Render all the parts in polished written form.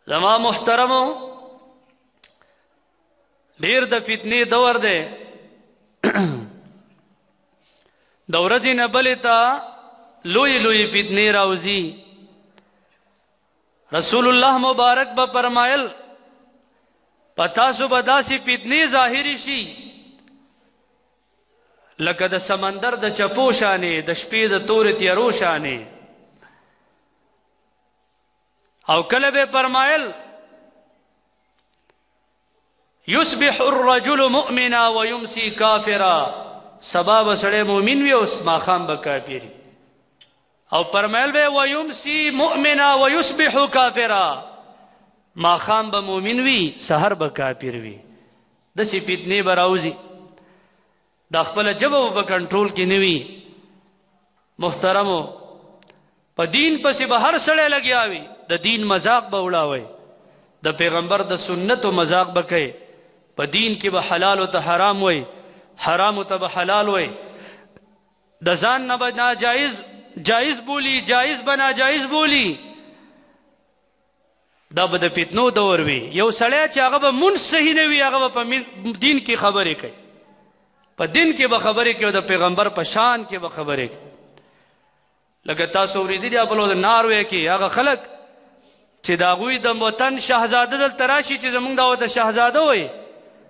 زما محترمو ډیر د فتنې دور دی د ورځې نه بلې ته لوی لوی فتنې راوځي رسول الله مبارک به فرمایل په تاسو به داسې فتنې ظاهري شي لکه د سمندر د چپو شانې د شپې د تورې تیارو شانې او کله به فرمایل یصبح الرجل مؤمنا ويمسي کافرا سبا به سړی مؤمن وي او ماښام به کافر او فرمایل به ويمسي مؤمنا ويصبح کافرا ماښام به مؤمن وي سحر به کافر وي داسې فتنې به راوځي دا خپله ژبه به کنټرول کې نه وي محترمو په دین پسې به هر سړی لګیا وي د دین مذاق به وړاوئ د پیغمبر د سنتو مذاق به کوي په دین کې به حلال ته حرام وي حرام ته به حلال وي د ځان نه به ناجایز جایز بولی جایز به ناجایز بولی دا به د فتنو دور وي یو سړی چې هغه به مونځ صحیح نه وي هغه به په دین کې خبرې کوي په دین کې به خبرې کوي او د پیغمبر په شان کې به خبرې کوي لکه تاسو اورېدلي بلو د ناروې کې هغه خلک چې د هغوی د وطن شهزاده دلته راشي چې زمونږ دا ورته شهزاده وایي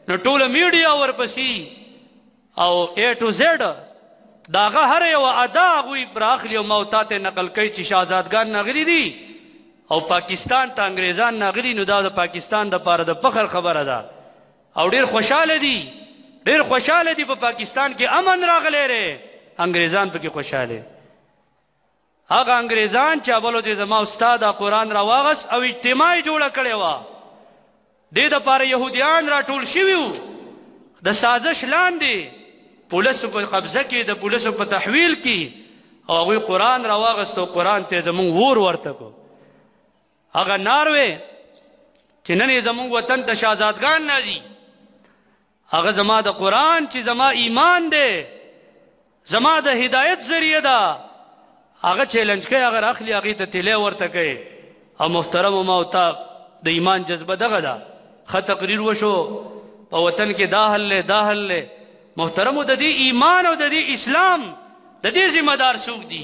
نو ټوله میډیا ورپسې او A to Z د هغه هره یوه ادا هغوی راخلي او موتا ته نقل کوي چې شهزادګان ناغلي دي او پاکستان ته انګریزان ناغلي نو دا د پاکستان دپاره د فخر خبره ده او ډېر خوشحاله دي ډېر خوشحاله دي په پاکستان کې امن راغلی دی انګریزان پکې خوشحاله هغه انګریزان چې بلو چې زما استاد قرآن راواغس او اجتماع یې جوړه کړې وه دې دپاره یهودیان راټول شوي وو د سازش لاندې پولیسو په قبضه کې د پولیسو په تحویل کې او هغوی قرآن راواغست او قرآن ته زمونږ ور ورته کو هغه ناروې چې نن یې زمونږ وطن ته شهزادګان نازي هغه زما د قرآن چې زما ایمان دی زما د هدایت ذریعه ده هغه چیلنج کوي هغه راخلي هغې ته تیلی ورته کوي او محترمو ما او تا د ایمان جذبه دغه ده ښه تقریر وشو په وطن کې دا حل دی دا حل دی محترمو د دې ایمان او د دې اسلام د دې ذمه دار څوک دي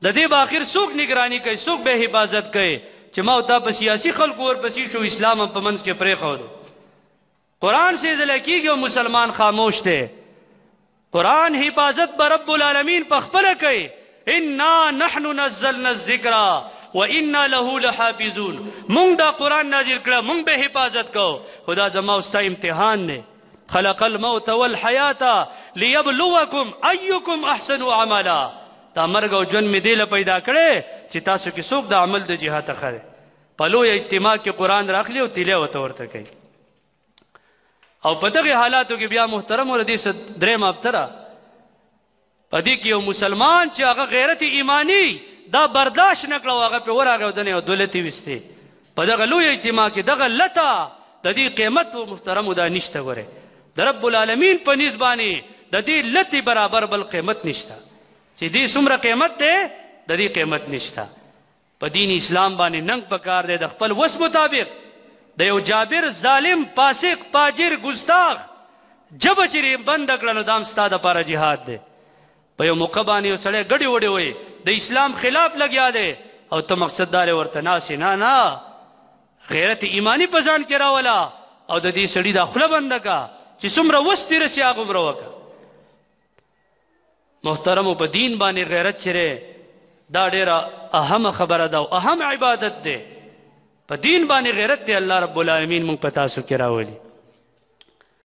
د دې به آخر څوک نگراني کوي څوک به حفاظت کوي چې ما او تا په سیاسي خلکو ورپسې شو اسلام هم په منځ کې پرېښودو قرآن سے ضلع کیږي او مسلمان خاموش دی قرآن حفاظت به رب العالمین پخپله کوي انا نحن نزلنا الذکر وانا له لحافظون مونږ دا قرآن نازل کړه مونږ به حفاظت کوو خدا زما او ستا امتحان دی خلق الموت والحیات لیبلوکم ایکم احسن عملا دا مرګ او ژوند مې دې له پیدا کړی چې تاسو کې څوک د عمل د جهاد ښه دی په لوی اجتماع کې قرآن راخلي او تیلی ورته کوي او په دغې حالاتو کې بیا محترم ور دې درېیمه ابتره په دې کې یو مسلمان چې هغه غیرت ایمانی دا برداشت نه کړه او هغه پرې ورغی او دنې یو دولتې ویستې په دغه لوی اجتماع کې دغه لته د دې قیمت محترمو دا نشته ګورې د رب العالمین په نیز باندې د دې لتې برابر بل قیمت نشته چې دې څومره قیمت دی د دې قیمت نشته په دین اسلام باندې ننګ پکار دی د خپل وس مطابق د یو جابر ظالم فاسق فاجر ګستاخ جبه چې بند کړه نو دا هم ستا دپاره جهاد دی په یو موقع باندې یو سړی ګډې وډې وایي د اسلام خلاف لګیا دی او ته مقصد دار ورته ناسې نه غیرت ایمانی په ځان کې راوله او د دې سړي دا خوله بنده که چې څومره وس دې رسي هغومره وکړه محترمو په دین باندې غیرت چې دا ډېره اهمه خبره ده او اهم عبادت دی په دین باندې غیرت دی الله رب العالمین مونږ په تاسو کې راولي